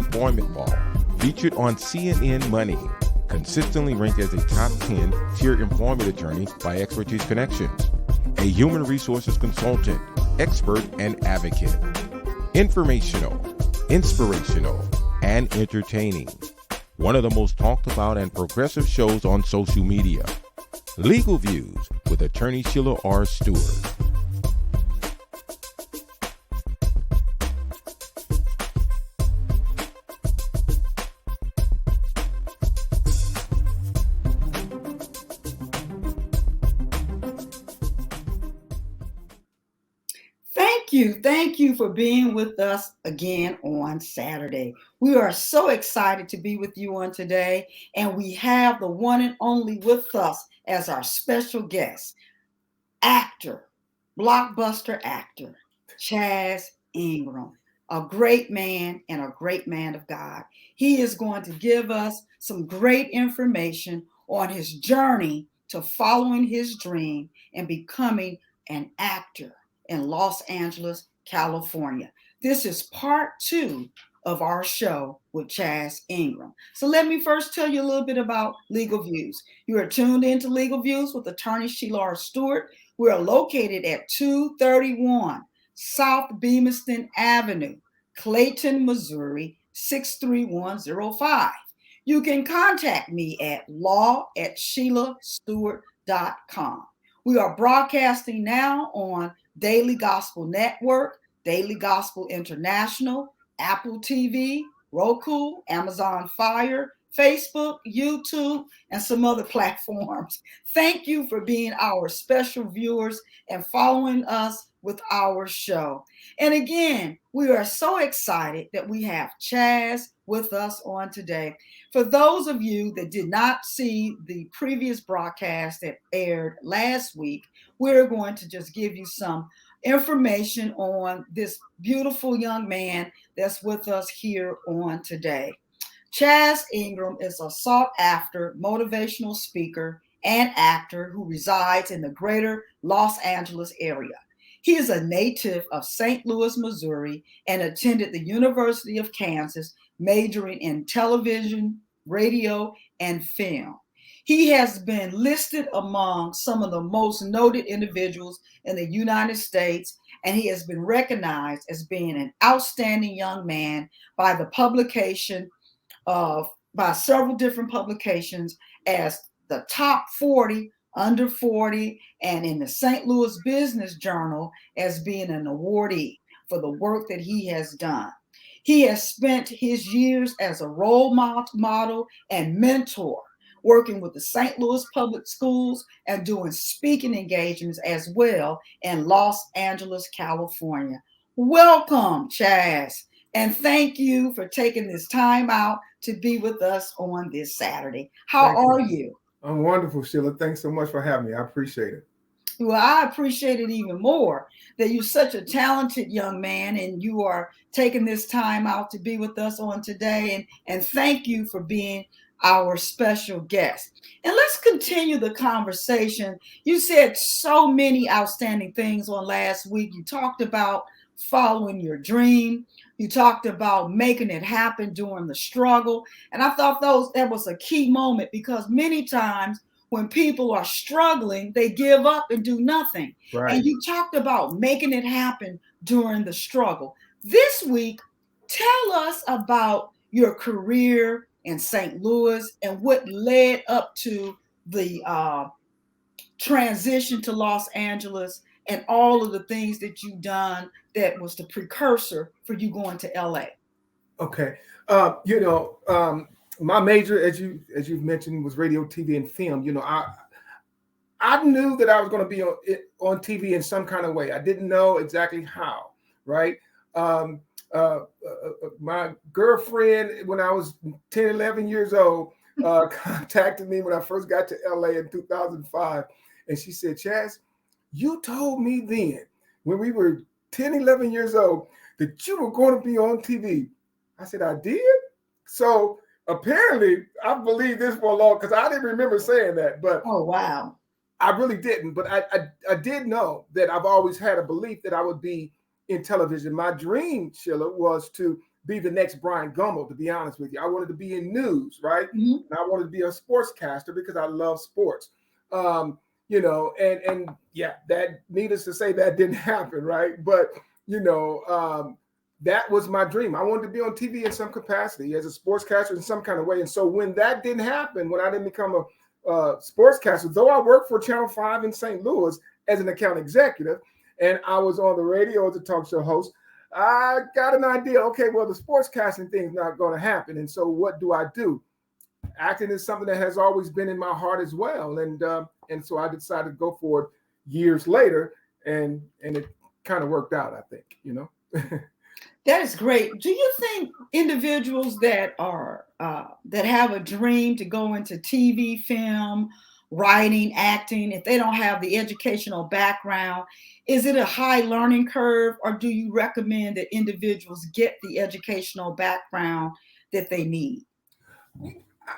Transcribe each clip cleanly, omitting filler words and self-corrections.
employment law. Featured on CNN Money. Consistently ranked as a top 10 tier employment attorney by Expertise Connections. A human resources consultant, expert, and advocate. Informational, inspirational, and entertaining. One of the most talked about and progressive shows on social media. Legal Views with attorney Sheila R. Stewart. Thank you for being with us again on Saturday. We are so excited to be with you on today, and we have the one and only with us as our special guest, blockbuster actor, Chaz Ingram, a great man and a great man of God. He is going to give us some great information on his journey to following his dream and becoming an actor in Los Angeles, California. This is part 2 of our show with Chaz Ingram. So let me first tell you a little bit about Legal Views. You are tuned into Legal Views with attorney Sheila R. Stewart. We are located at 231 South Bemiston Avenue, Clayton, Missouri, 63105. You can contact me at law@SheilaStewart.com. We are broadcasting now on Daily Gospel Network, Daily Gospel International, Apple TV, Roku, Amazon Fire, Facebook, YouTube, and some other platforms. Thank you for being our special viewers and following us with our show. And again, we are so excited that we have Chaz with us on today. For those of you that did not see the previous broadcast that aired last week, we're going to just give you some information on this beautiful young man that's with us here on today. Chaz Ingram is a sought-after motivational speaker and actor who resides in the greater Los Angeles area. He is a native of St. Louis, Missouri, and attended the University of Kansas, majoring in television, radio, and film. He has been listed among some of the most noted individuals in the United States, and he has been recognized as being an outstanding young man by several different publications as the top 40 under 40, and in the St. Louis Business Journal as being an awardee for the work that he has done. He has spent his years as a role model and mentor, working with the St. Louis Public Schools and doing speaking engagements as well in Los Angeles, California. Welcome, Chaz, and thank you for taking this time out to be with us on this Saturday. How are you? I'm wonderful, Sheila. Thanks so much for having me. I appreciate it. Well, I appreciate it even more that you're such a talented young man and you are taking this time out to be with us on today. And thank you for being our special guest. And let's continue the conversation. You said so many outstanding things on last week. You talked about following your dream. You talked about making it happen during the struggle. And I thought that was a key moment because many times when people are struggling, they give up and do nothing. Right. And you talked about making it happen during the struggle. This week, tell us about your career in St. Louis and what led up to the transition to Los Angeles and all of the things that you've done that was the precursor for you going to LA. Okay. My major, as you've mentioned, was radio, TV, and film. I knew that I was going to be on TV in some kind of way. I didn't know exactly how, right? My girlfriend, when I was 10, 11 years old, contacted me when I first got to LA in 2005. And she said, Chaz, you told me then, when we were 10, 11 years old, that you were going to be on TV. I said, I did? So apparently, I believed this for a long, because I didn't remember saying that. But oh, wow. I really didn't. But I did know that I've always had a belief that I would be in television. My dream, Sheila, was to be the next Brian Gumbel, to be honest with you. I wanted to be in news, right? Mhm. And I wanted to be a sportscaster because I love sports. And yeah, that, needless to say, that didn't happen, right? But that was my dream. I wanted to be on TV in some capacity as a sportscaster in some kind of way. And so when that didn't happen, when I didn't become a sportscaster, though I worked for Channel 5 in St. Louis as an account executive, and I was on the radio as a talk show host, I got an idea. Okay, well, the sportscasting thing is not going to happen. And so what do I do? Acting is something that has always been in my heart as well. And so I decided to go for it years later, and it kind of worked out, I think, That is great. Do you think individuals that are that have a dream to go into TV, film, writing, acting, if they don't have the educational background, is it a high learning curve, or do you recommend that individuals get the educational background that they need?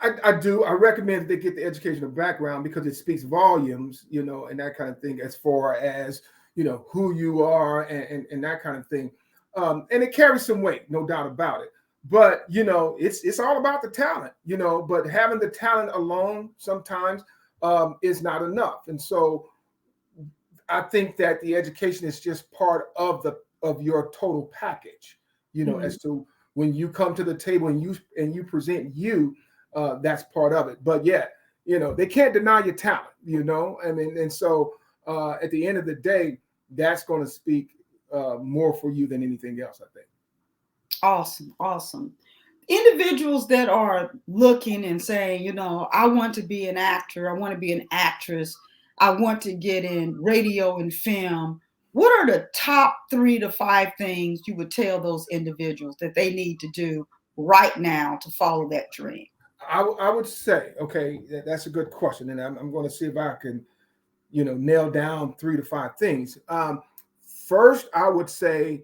I do. I recommend they get the educational background because it speaks volumes, and that kind of thing, as far as, who you are and that kind of thing. And it carries some weight, no doubt about it. But, it's all about the talent, but having the talent alone sometimes is not enough. And so I think that the education is just part of your total package, as to when you come to the table and you present that's part of it. But yeah, they can't deny your talent, I mean, and so at the end of the day, that's going to speak more for you than anything else, I think. Awesome. Individuals that are looking and saying, I want to be an actor, I want to be an actress, I want to get in radio and film. What are the top 3 to 5 things you would tell those individuals that they need to do right now to follow that dream? I would say, okay, that's a good question. And I'm going to see if I can, nail down 3 to 5 things. First, I would say,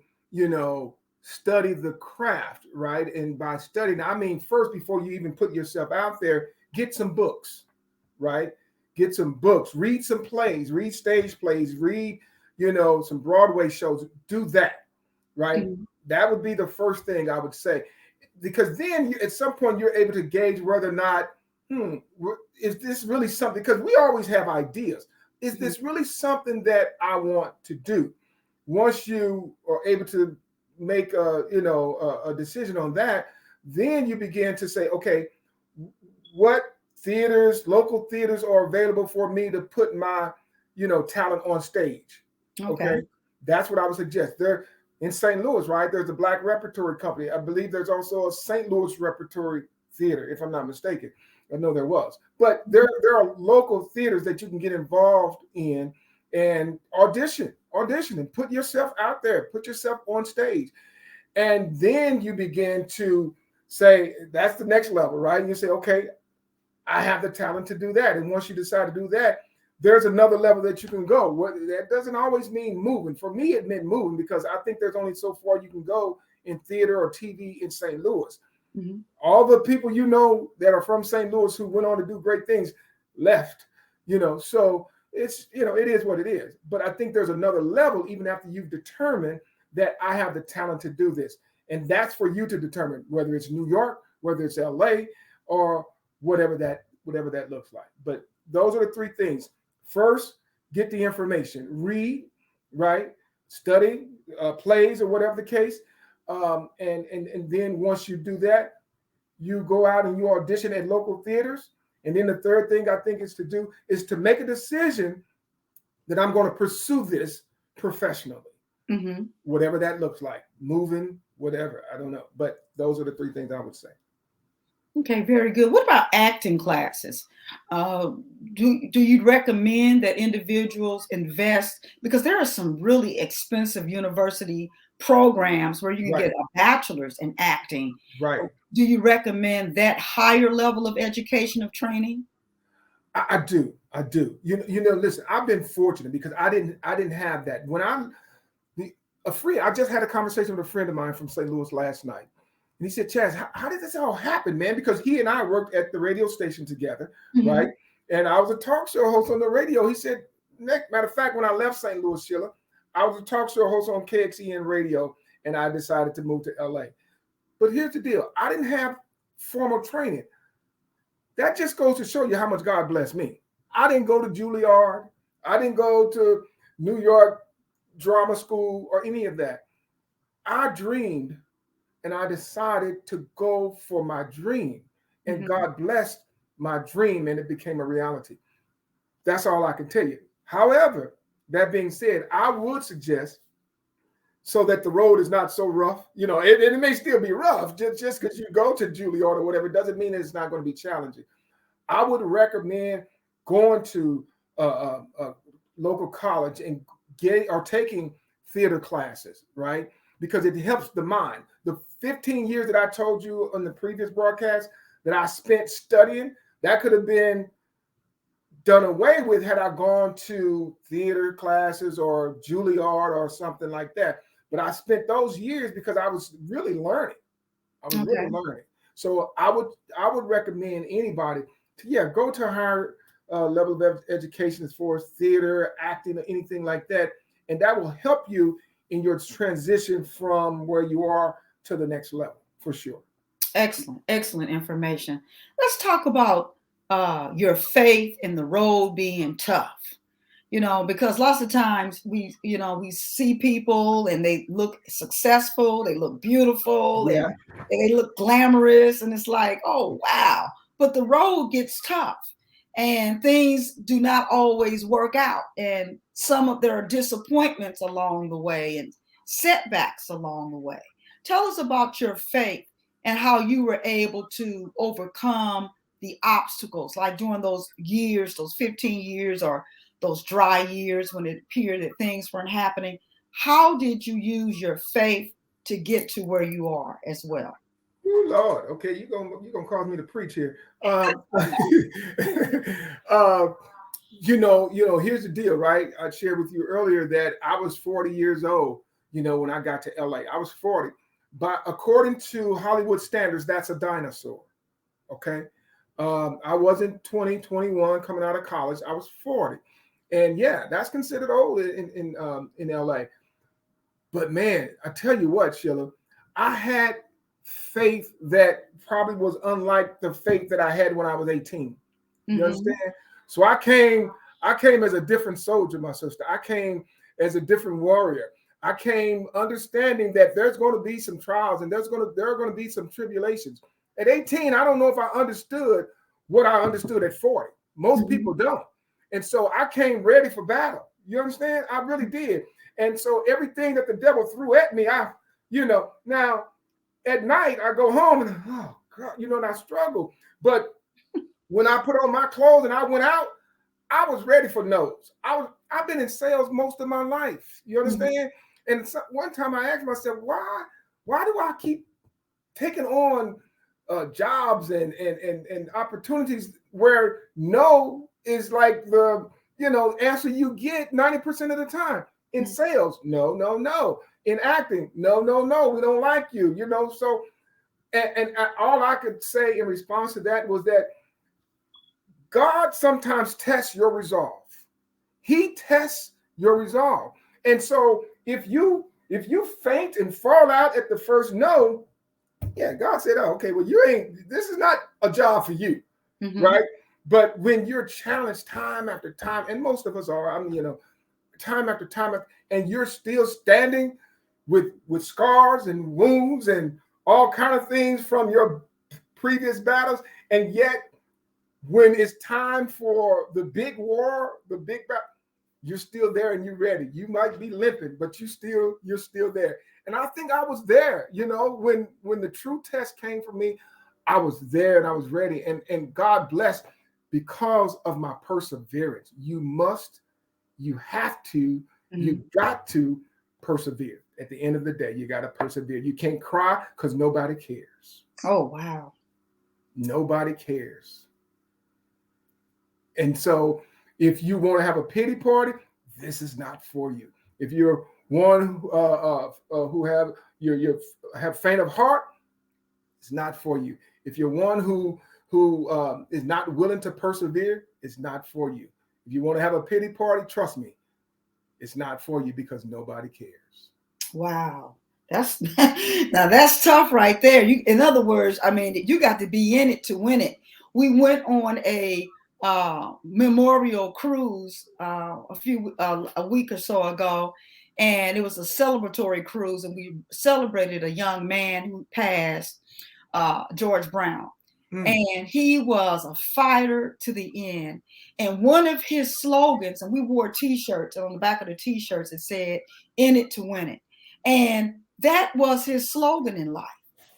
study the craft, right? And by studying, I mean, first, before you even put yourself out there, get some books, right? Get some books, read some plays, read stage plays, read, some Broadway shows. Do that, right? Mhm. That would be the first thing I would say, because then at some point you're able to gauge whether or not, is this really something? Because we always have ideas. Is this really something that I want to do? Once you are able to make a decision on that, then you begin to say, okay, what local theaters are available for me to put my, talent on stage. Okay. That's what I would suggest. There in St. Louis, right? There's a Black Repertory Company. I believe there's also a St. Louis Repertory Theater, if I'm not mistaken. I know there was. But there are local theaters that you can get involved in and audition and put yourself out there, put yourself on stage. And then you begin to say, that's the next level, right? And you say, okay, I have the talent to do that. And once you decide to do that, there's another level that you can go. That doesn't always mean moving. For me, it meant moving because I think there's only so far you can go in theater or TV in St. Louis. Mm-hmm. All the people that are from St. Louis who went on to do great things left, so it's, it is what it is. But I think there's another level even after you've determined that I have the talent to do this. And that's for you to determine whether it's New York, whether it's LA, or whatever that looks like. But those are the 3 things. First, get the information, read, right? Study plays or whatever the case. And then once you do that, you go out and you audition at local theaters. And then the third thing I think is to do is to make a decision that I'm going to pursue this professionally. Mm-hmm. Whatever that looks like, moving, whatever, I don't know. But those are the 3 things I would say. Okay, very good. What about acting classes? Do you recommend that individuals invest? Because there are some really expensive university programs where you can get a bachelor's in acting. Right. Do you recommend that higher level of education of training? I do. Listen, I've been fortunate because I didn't have that. When I just had a conversation with a friend of mine from St. Louis last night. And he said, Chaz, how did this all happen, man? Because he and I worked at the radio station together, mm-hmm. right? And I was a talk show host on the radio. He said, matter of fact, when I left St. Louis, Sheila, I was a talk show host on KXEN radio, and I decided to move to LA. But here's the deal. I didn't have formal training. That just goes to show you how much God blessed me. I didn't go to Juilliard. I didn't go to New York drama school or any of that. I dreamed and I decided to go for my dream. And God blessed my dream and it became a reality. That's all I can tell you. However, that being said, I would suggest, so that the road is not so rough, it may still be rough. Just because you go to Juilliard or whatever, doesn't mean it's not going to be challenging. I would recommend going to a local college and taking theater classes, right? Because it helps the mind. The 15 years that I told you on the previous broadcast that I spent studying, that could have been done away with had I gone to theater classes or Juilliard or something like that. But I spent those years because I was really learning. Really learning. So I would recommend anybody to go to a higher level of education as far as theater, acting, or anything like that, and that will help you in your transition from where you are to the next level for sure. Excellent information. Let's talk about your faith in the road being tough. Because lots of times we see people and they look successful, they look beautiful, and they look glamorous, and it's like, oh, wow. But the road gets tough and things do not always work out. And there are disappointments along the way and setbacks along the way. Tell us about your faith and how you were able to overcome the obstacles, like during those years, those 15 years or those dry years when it appeared that things weren't happening. How did you use your faith to get to where you are as well? Oh, Lord, okay, you're gonna cause me to preach here. Here's the deal, right? I shared with you earlier that I was 40 years old, when I got to LA. I was 40. But according to Hollywood standards, that's a dinosaur. Okay. I wasn't 20, 21 coming out of college. I was 40. And that's considered old in LA. But man, I tell you what, Sheila, I had faith that probably was unlike the faith that I had when I was 18. You understand? So I came as a different soldier, my sister. I came as a different warrior. I came understanding that there's going to be some trials and there are going to be some tribulations. At 18, I don't know if I understood what I understood at 40. Most people don't. And so I came ready for battle. You understand? I really did. And so everything that the devil threw at me, now at night I go home and, oh God, and I struggle. But when I put on my clothes and I went out, I was ready for no's. I've been in sales most of my life. You understand? And one time I asked myself, why do I keep taking on jobs and opportunities where no is like the answer you get 90% of the time? In sales, no. In acting, no, we don't like you. So and all I could say in response to that was that God sometimes tests your resolve. He tests your resolve. And so if you faint and fall out at the first no, God said, oh, okay, well, this is not a job for you, right? But when you're challenged time after time, and most of us are, time after time, and you're still standing with scars and wounds and all kind of things from your previous battles, and yet when it's time for the big war, the big battle, you're still there and you're ready. You might be limping, but you're still there. And I think I was there, when the true test came for me, I was there and I was ready. And God blessed because of my perseverance. You have to, you got to persevere. At the end of the day, you got to persevere. You can't cry because nobody cares. Oh, wow. Nobody cares. And so if you want to have a pity party, this is not for you. If you're one who have faint of heart, it's not for you. If you're one who is not willing to persevere, it's not for you. If you want to have a pity party, trust me, it's not for you because nobody cares. Wow. That's now that's tough right there. In other words, I mean, you got to be in it to win it. We went on a memorial cruise a week or so ago, and it was a celebratory cruise, and we celebrated a young man who passed, George Brown. And he was a fighter to the end. And one of his slogans, and we wore T-shirts, and on the back of the T-shirts it said, "In it to win it." And that was his slogan in life.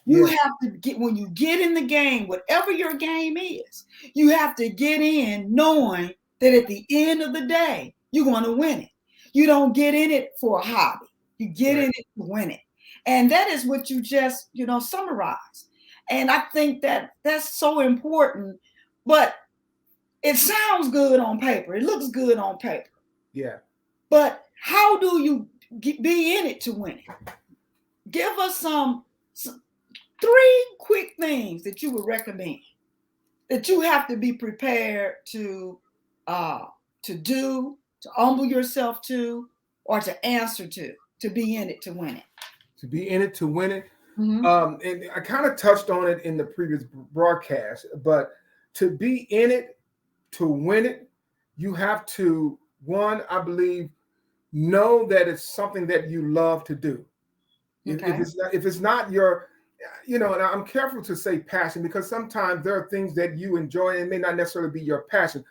You have to get, when you get in the game, whatever your game is, you have to get in knowing that at the end of the day, you're going to win it. You don't get in it for a hobby. You get in it to win it. And that is what you just, summarized. And I think that that's so important, but it sounds good on paper. It looks good on paper. Yeah. But how do you be in it to win it? Give us some 3 quick things that you would recommend that you have to be prepared to do, to humble yourself to, or to answer to be in it to win it. To be in it to win it. And I kind of touched on it in the previous broadcast, but to be in it to win it, you have to, one, I believe, know that it's something that you love to do. Okay. If it's not your, and I'm careful to say passion, because sometimes there are things that you enjoy and it may not necessarily be your passion.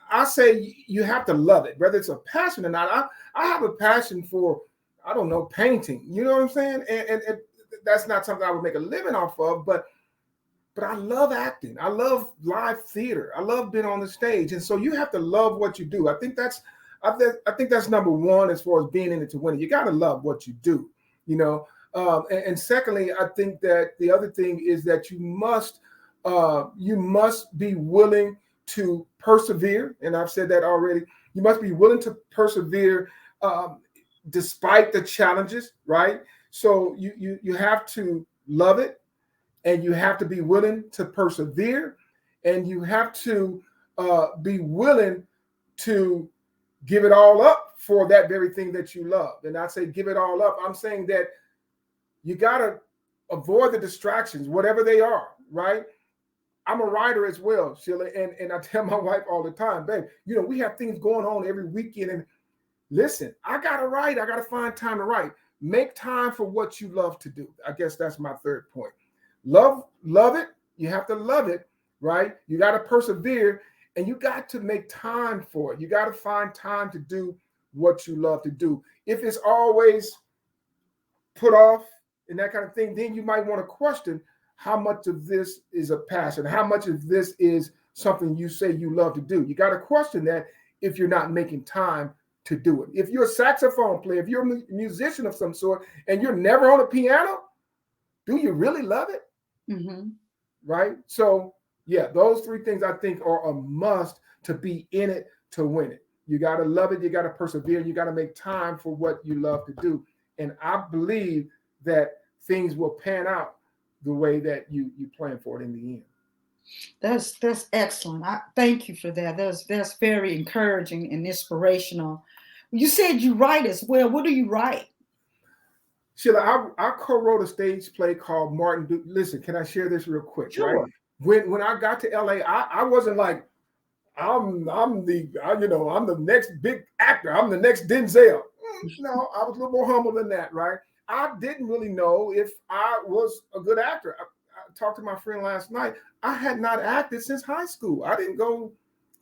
I say you have to love it, whether it's a passion or not. I have a passion for, I don't know, painting. You know what I'm saying? And that's not something I would make a living off of, but I love acting. I love live theater. I love being on the stage. And so you have to love what you do. I think that's number one as far as being in it to win it. You got to love what you do, and secondly, I think that the other thing is that you must be willing to persevere. And I've said that already. You must be willing to persevere despite the challenges, right? So you have to love it, and you have to be willing to persevere, and you have to be willing to give it all up for that very thing that you love. And I say give it all up. I'm saying that you got to avoid the distractions, whatever they are, right? I'm a writer as well, Sheila, and I tell my wife all the time, babe, we have things going on every weekend, and listen, I got to write. I got to find time to write. Make time for what you love to do. I guess that's my third point. Love it. You have to love it, right? You got to persevere, and you got to make time for it. You got to find time to do what you love to do. If it's always put off and that kind of thing, then you might want to question how much of this is a passion, how much of this is something you say you love to do. You got to question that if you're not making time to do it. If you're a saxophone player, if you're a musician of some sort, and you're never on a piano, do you really love it? Mm-hmm. Right? So, yeah, those 3 things I think are a must to be in it to win it. You got to love it. You got to persevere. You got to make time for what you love to do. And I believe that things will pan out the way that you plan for it in the end. That's excellent. I thank you for that. That's very encouraging and inspirational. You said you write as well. What do you write? Sheila, I co-wrote a stage play called Martin. Listen, can I share this real quick? Sure. Right? When I got to LA, I wasn't like I'm the next big actor. I'm the next Denzel. No, I was a little more humble than that, right? I didn't really know if I was a good actor. I talked to my friend last night. I had not acted since high school. I didn't go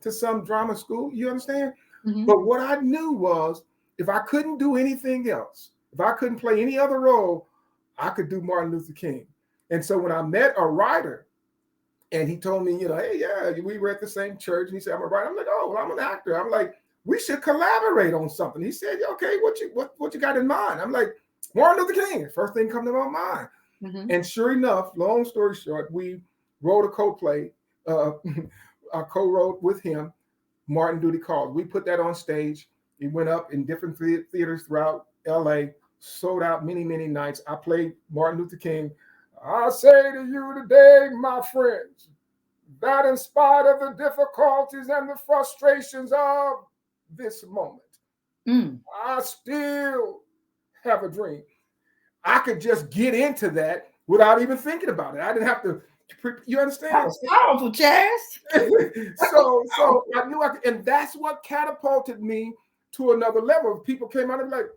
to some drama school. You understand? Mm-hmm. But what I knew was if I couldn't do anything else, if I couldn't play any other role, I could do Martin Luther King. And so when I met a writer and he told me, hey, yeah, we were at the same church. And he said, I'm a writer. I'm like, oh, well, I'm an actor. I'm like, we should collaborate on something. He said, okay, what you got in mind? I'm like, Martin Luther King. First thing come to my mind. Mm-hmm. And sure enough, long story short, we wrote a co-play. I co-wrote with him, Martin Duty Calls. We put that on stage. It went up in different theaters throughout LA, sold out many, many nights. I played Martin Luther King. I say to you today, my friends, that in spite of the difficulties and the frustrations of this moment, I still have a dream. I could just get into that without even thinking about it. I didn't have to. You understand? That was powerful, Chaz. so I knew I could, and that's what catapulted me to another level. People came out and like,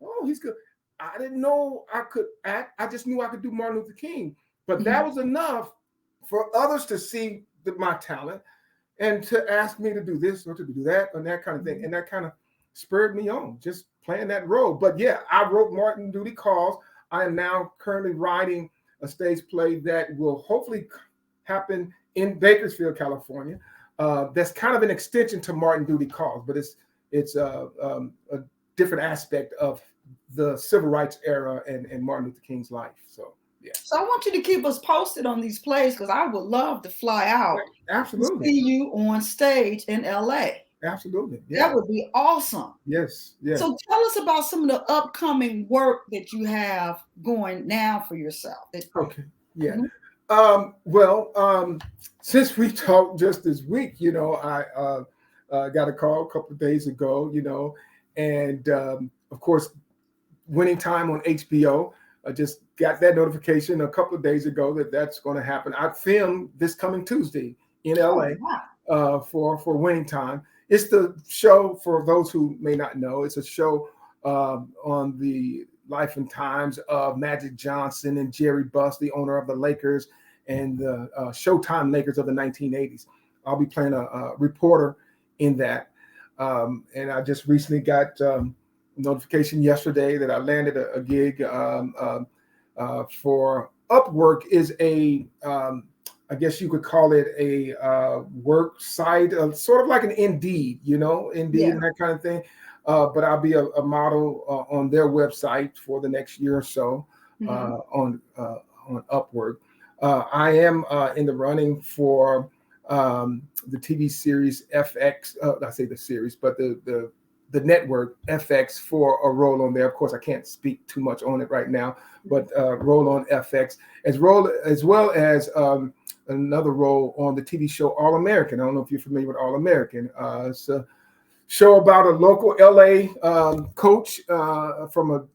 oh, he's good. I didn't know I could act. I just knew I could do Martin Luther King. But that was enough for others to see my talent and to ask me to do this or to do that and that kind of thing. And that kind of spurred me on, just playing that role. But yeah, I wrote Martin Duty Calls. I am now currently writing a stage play that will hopefully happen in Bakersfield, California. That's kind of an extension to Martin Duty Calls, but it's a different aspect of the civil rights era and Martin Luther King's life. So yeah. So I want you to keep us posted on these plays because I would love to fly out. Absolutely. To see you on stage in LA. Absolutely. Yeah. That would be awesome. Yes. Yes. So tell us about some of the upcoming work that you have going now for yourself. Okay. Yeah. Since we talked just this week, I got a call a couple of days ago, and of course, Winning Time on HBO. I just got that notification a couple of days ago that that's going to happen. I filmed this coming Tuesday in LA for Winning Time. It's the show, for those who may not know, it's a show on the life and times of Magic Johnson and Jerry Buss, the owner of the Lakers and the Showtime Lakers of the 1980s. I'll be playing a reporter in that. And I just recently got notification yesterday that I landed a gig for Upwork. Is a I guess you could call it a work site, sort of like an Indeed, Indeed and that kind of thing. But I'll be a model on their website for the next year or so on Upwork. I am in the running for the TV series FX. I say the series, but the network FX for a role on there. Of course, I can't speak too much on it right now, but role on FX as well as another role on the TV show All American. I don't know if you're familiar with All American. It's a show about a local LA coach from a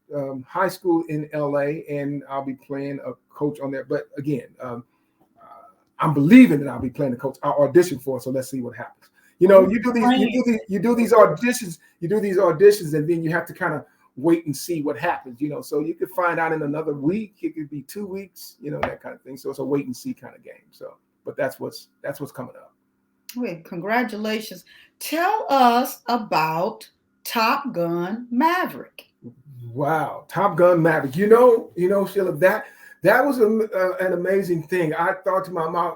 high school in LA, and I'll be playing a coach on there. But again, I'm believing that I'll be playing the coach. I'll audition for it, so let's see what happens. You do these auditions, and then you have to kind of wait and see what happens. So you could find out in another week. It could be 2 weeks. That kind of thing. So it's a wait and see kind of game. So, but that's what's coming up. Wait, congratulations! Tell us about Top Gun Maverick. Wow, Top Gun Maverick. Sheila, that was an amazing thing. I thought to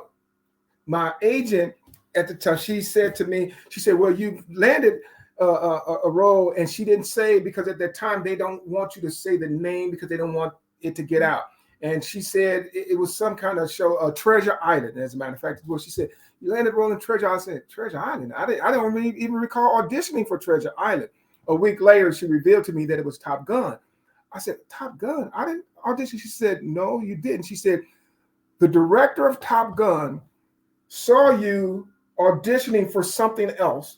my agent at the time, she said to me, well, you landed a role, and she didn't say, because at that time they don't want you to say the name because they don't want it to get out. And she said it was some kind of show, Treasure Island, as a matter of fact. Well, she said, you landed a role in Treasure Island. I said, Treasure Island? I don't even recall auditioning for Treasure Island. A week later, she revealed to me that it was Top Gun. I said, Top Gun? I didn't audition. She said, no, you didn't. She said, the director of Top Gun saw you auditioning for something else,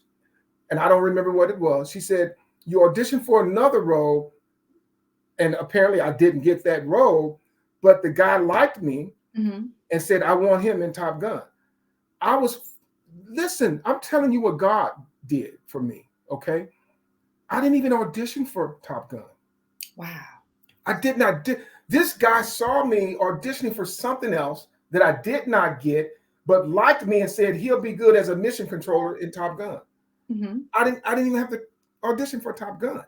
and I don't remember what it was. She said, you auditioned for another role, and apparently I didn't get that role, but the guy liked me and said, I want him in Top Gun. Listen, I'm telling you what God did for me, okay? I didn't even audition for Top Gun. Wow. I did not. This guy saw me auditioning for something else that I did not get, but liked me and said he'll be good as a mission controller in Top Gun. I didn't even have to audition for Top Gun.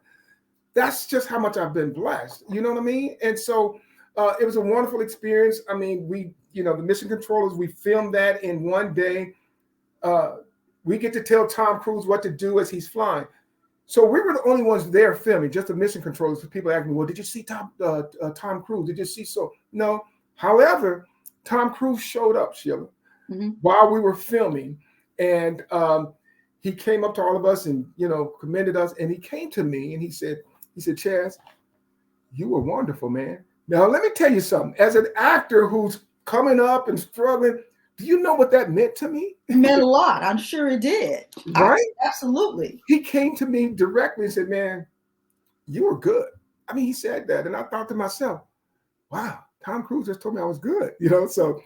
That's just how much I've been blessed. You know what I mean? And so it was a wonderful experience. I mean, the mission controllers, we filmed that in one day. We get to tell Tom Cruise what to do as he's flying. So we were the only ones there filming, just the mission controllers. So people ask me, well, did you see Tom Cruise? Did you see so? No. However, Tom Cruise showed up, Sheila, while we were filming. And he came up to all of us and, commended us. And he came to me and he said, Chaz, you were wonderful, man. Now, let me tell you something. As an actor who's coming up and struggling, do you know what that meant to me? It meant a lot. I'm sure it did. Right? Absolutely. He came to me directly and said, man, you were good. I mean, he said that, and I thought to myself, wow, Tom Cruise just told me I was good, So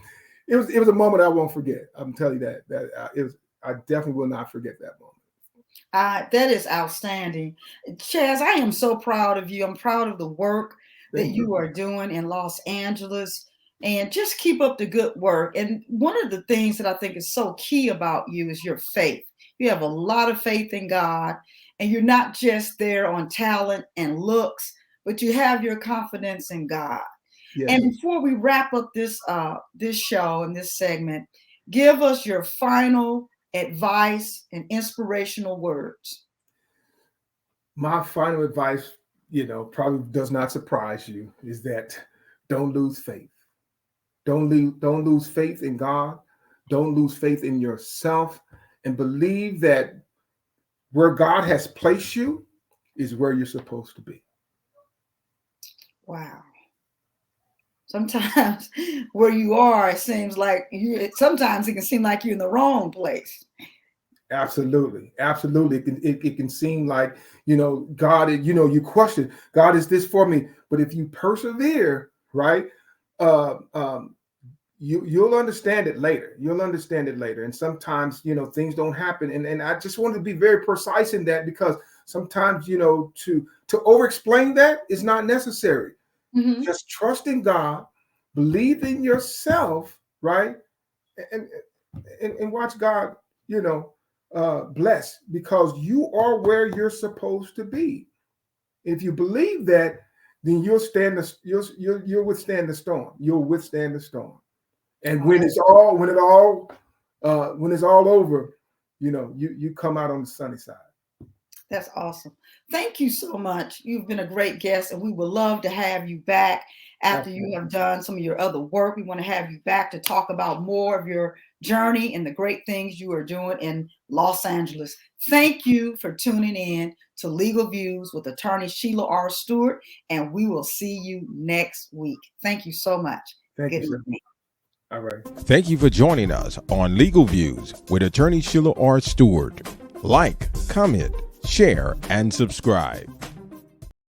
it was a moment I won't forget. I'm telling you that it was. I definitely will not forget that moment. That is outstanding. Chaz, I am so proud of you. I'm proud of the work that you are doing in Los Angeles, and just keep up the good work. And one of the things that I think is so key about you is your faith. You have a lot of faith in God, and you're not just there on talent and looks, but you have your confidence in God. Yes. And before we wrap up this show and this segment, give us your final advice and inspirational words. My final advice, probably does not surprise you, is that don't lose faith. Don't lose faith in God. Don't lose faith in yourself, and believe that where God has placed you is where you're supposed to be. Wow. Sometimes where you are, it seems like sometimes it can seem like you're in the wrong place. Absolutely. It can seem like, God, you question, God, is this for me? But if you persevere, right, you'll understand it later. And sometimes, things don't happen. And I just wanted to be very precise in that, because sometimes, to over-explain that is not necessary. Mm-hmm. Just trust in God, believe in yourself, right? And watch God, bless, because you are where you're supposed to be. If you believe that, then you'll withstand the storm. You'll withstand the storm. And when it's all over, you come out on the sunny side. That's awesome. Thank you so much. You've been a great guest, and we would love to have you back after you have done some of your other work. We want to have you back to talk about more of your journey and the great things you are doing in Los Angeles. Thank you for tuning in to Legal Views with attorney Sheila R. Stewart, and we will see you next week. Thank you so much. Thank you, sir. All right. Thank you for joining us on Legal Views with attorney Sheila R. Stewart. Like, comment, share, and subscribe.